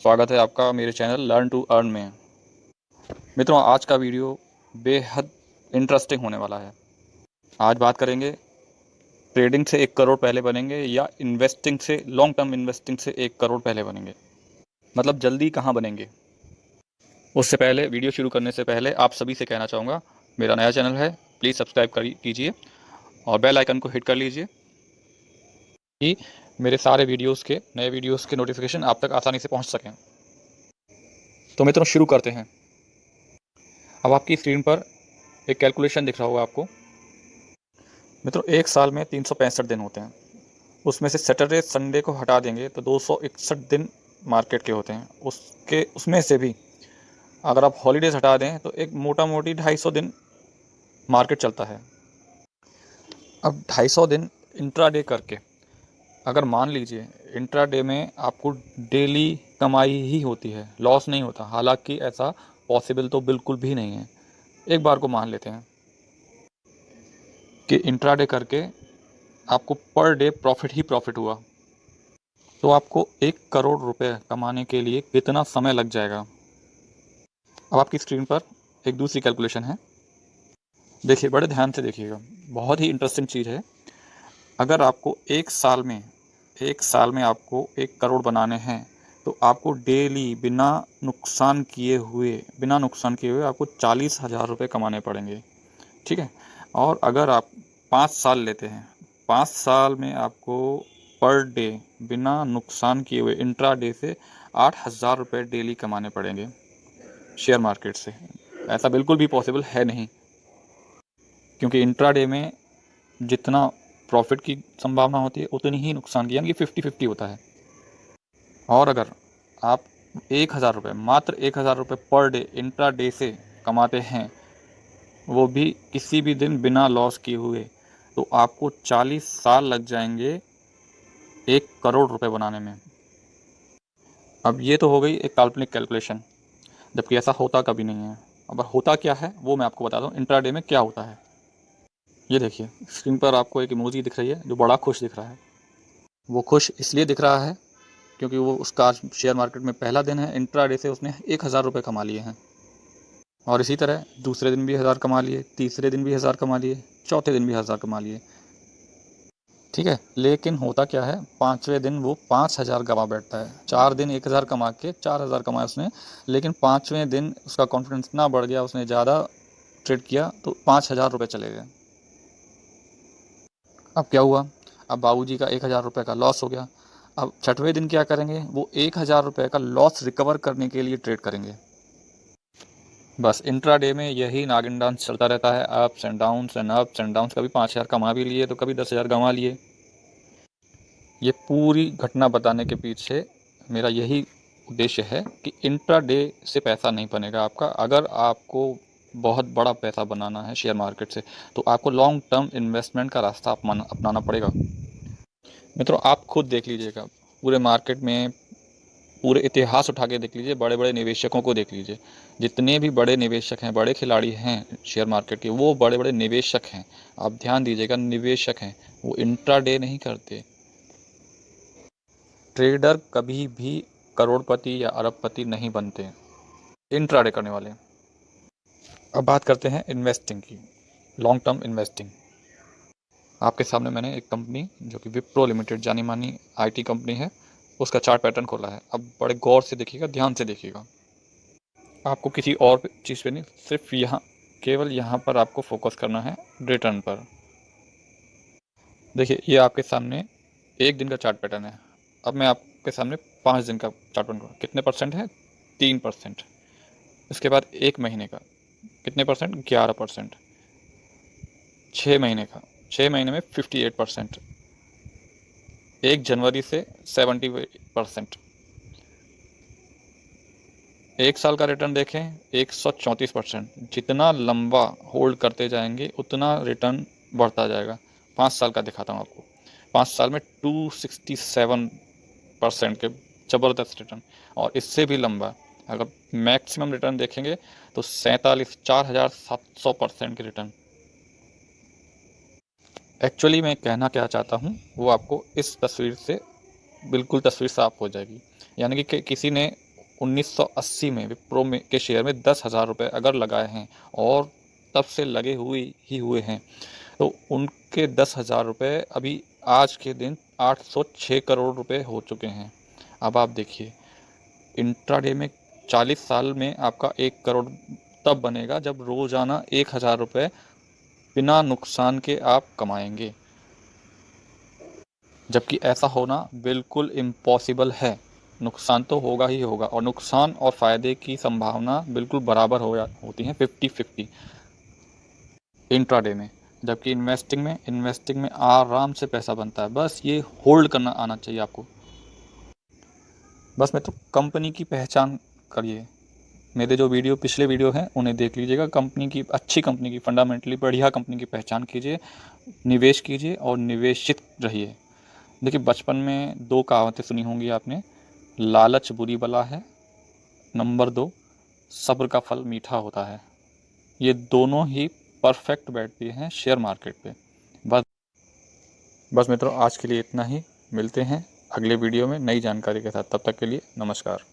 स्वागत है आपका मेरे चैनल लर्न टू अर्न में। मित्रों, आज का वीडियो बेहद इंटरेस्टिंग होने वाला है। आज बात करेंगे ट्रेडिंग से 1 करोड़ पहले बनेंगे या इन्वेस्टिंग से, लॉन्ग टर्म इन्वेस्टिंग से 1 करोड़ पहले बनेंगे। मतलब जल्दी कहाँ बनेंगे। उससे पहले, वीडियो शुरू करने से पहले आप सभी से कहना चाहूँगा, मेरा नया चैनल है, प्लीज़ सब्सक्राइब कीजिए और बेल आइकन को हिट कर लीजिए कि मेरे सारे नए वीडियोज़ के नोटिफिकेशन आप तक आसानी से पहुँच सकें। तो मित्रों, शुरू करते हैं। अब आपकी स्क्रीन पर एक कैलकुलेशन दिख रहा होगा आपको। मित्रों, एक साल में 365 दिन होते हैं। उसमें से सैटरडे संडे को हटा देंगे तो 261 दिन मार्केट के होते हैं। उसमें से भी अगर आप हॉलीडेज़ हटा दें तो एक मोटा मोटी 250 दिन मार्केट चलता है। अब 250 दिन इंट्राडे करके, अगर मान लीजिए इंट्राडे में आपको डेली कमाई ही होती है, लॉस नहीं होता, हालांकि ऐसा पॉसिबल तो बिल्कुल भी नहीं है। एक बार को मान लेते हैं कि इंट्राडे करके आपको पर डे प्रॉफिट ही प्रॉफिट हुआ, तो आपको 1 करोड़ रुपए कमाने के लिए कितना समय लग जाएगा। अब आपकी स्क्रीन पर एक दूसरी कैलकुलेशन है, देखिए, बड़े ध्यान से देखिएगा, बहुत ही इंटरेस्टिंग चीज़ है। अगर आपको एक साल में आपको 1 करोड़ बनाने हैं तो आपको डेली बिना नुकसान किए हुए आपको 40,000 रुपये कमाने पड़ेंगे। ठीक है। और अगर आप 5 साल लेते हैं, 5 साल में आपको पर डे बिना नुकसान किए हुए इंट्राडे से 8,000 रुपये डेली कमाने पड़ेंगे शेयर मार्केट से। ऐसा बिल्कुल भी पॉसिबल है नहीं, क्योंकि इंट्राडे में जितना प्रॉफिट की संभावना होती है उतनी ही नुकसान की, यानी कि 50-50 होता है। और अगर आप 1,000 रुपये, मात्र 1,000 रुपये पर डे इंट्राडे से कमाते हैं, वो भी किसी भी दिन बिना लॉस किए हुए, तो आपको 40 साल लग जाएंगे 1 करोड़ रुपए बनाने में। अब ये तो हो गई एक काल्पनिक कैलकुलेशन, जबकि ऐसा होता कभी नहीं है। अब होता क्या है वो मैं आपको बताता हूँ, इंट्राडे में क्या होता है। ये देखिए, स्क्रीन पर आपको एक इमोजी दिख रही है जो बड़ा खुश दिख रहा है। वो खुश इसलिए दिख रहा है क्योंकि वो उसका आज शेयर मार्केट में पहला दिन है, इंट्राडे से उसने 1,000 रुपये कमा लिए हैं। और इसी तरह दूसरे दिन भी 1,000 कमा लिए, तीसरे दिन भी 1,000 कमा लिए, चौथे दिन भी 1,000 कमा लिए। ठीक है। लेकिन होता क्या है, 5वें दिन वो 5,000 गवा बैठता है। 4 दिन 1,000 कमा के 4,000 कमाए उसने, लेकिन 5वें दिन उसका कॉन्फिडेंस इतना बढ़ गया, उसने ज़्यादा ट्रेड किया तो 5,000 रुपये चले गए। अब क्या हुआ, अब बाबूजी का 1,000 रुपये का लॉस हो गया। अब 6वें दिन क्या करेंगे, वो 1,000 रुपये का लॉस रिकवर करने के लिए ट्रेड करेंगे। बस इंट्राडे में यही नागिन डांस चलता रहता है, ups and downs and ups and downs. कभी 5,000 कमा भी लिए तो कभी 10,000 गंवा लिए। ये पूरी घटना बताने के पीछे मेरा यही उद्देश्य है कि इंट्राडे से पैसा नहीं बनेगा आपका। अगर आपको बहुत बड़ा पैसा बनाना है शेयर मार्केट से, तो आपको लॉन्ग टर्म इन्वेस्टमेंट का रास्ता अपनाना पड़ेगा। मित्रों, आप खुद देख लीजिएगा, पूरे मार्केट में पूरे इतिहास उठा के देख लीजिए, बड़े बड़े निवेशकों को देख लीजिए। जितने भी बड़े निवेशक हैं, बड़े खिलाड़ी हैं शेयर मार्केट के, वो बड़े बड़े निवेशक हैं। आप ध्यान दीजिएगा, निवेशक हैं, वो इंट्राडे नहीं करते। ट्रेडर कभी भी करोड़पति या अरबपति नहीं बनते, इंट्राडे करने वाले। अब बात करते हैं इन्वेस्टिंग की, लॉन्ग टर्म इन्वेस्टिंग। आपके सामने मैंने एक कंपनी जो कि विप्रो लिमिटेड, जानी मानी आईटी कंपनी है, उसका चार्ट पैटर्न खोला है। अब बड़े गौर से देखिएगा, ध्यान से देखिएगा। आपको किसी और चीज़ पे नहीं, सिर्फ केवल यहाँ पर आपको फोकस करना है, रिटर्न पर। देखिए, ये आपके सामने 1 दिन का चार्ट पैटर्न है। अब मैं आपके सामने 5 दिन का चार्ट पैटर्न, कितने परसेंट है, 3%। इसके बाद 1 महीने का कितने परसेंट, 11%। 6 महीने का, 6 महीने में 58%। 1 जनवरी से 70%। 1 साल का रिटर्न देखें, 134%। जितना लंबा होल्ड करते जाएंगे उतना रिटर्न बढ़ता जाएगा। 5 साल का दिखाता हूँ आपको, 5 साल में 267% के ज़बरदस्त रिटर्न। और इससे भी लंबा अगर मैक्सिमम रिटर्न देखेंगे तो 4,700% के रिटर्न। एक्चुअली मैं कहना क्या चाहता हूँ वो आपको इस तस्वीर से बिल्कुल तस्वीर साफ हो जाएगी। यानी कि किसी ने 1980 में विप्रो में के शेयर में 10,000 रुपये अगर लगाए हैं और तब से लगे हुए हैं, तो उनके 10,000 रुपये अभी आज के दिन 806 करोड़ रुपए हो चुके हैं। अब आप देखिए, इंट्राडे में 40 साल में आपका 1 करोड़ तब बनेगा जब रोज़ाना 1,000 रुपये बिना नुकसान के आप कमाएंगे, जबकि ऐसा होना बिल्कुल इम्पॉसिबल है। नुकसान तो होगा ही होगा, और नुकसान और फ़ायदे की संभावना बिल्कुल बराबर होती हैं, 50-50 इंट्राडे में। जबकि इन्वेस्टिंग में आराम से पैसा बनता है, बस ये होल्ड करना आना चाहिए आपको। बस मित्रों, कंपनी की पहचान करिए। मेरे जो पिछले वीडियो हैं उन्हें देख लीजिएगा। अच्छी कंपनी की, फंडामेंटली बढ़िया कंपनी की पहचान कीजिए, निवेश कीजिए और निवेशित रहिए। देखिए, बचपन में 2 कहावतें सुनी होंगी आपने, लालच बुरी बला है, नंबर 2 सब्र का फल मीठा होता है। ये दोनों ही परफेक्ट बैठती हैं शेयर मार्केट पे। बस मित्रों, आज के लिए इतना ही। मिलते हैं अगले वीडियो में नई जानकारी के साथ। तब तक के लिए नमस्कार।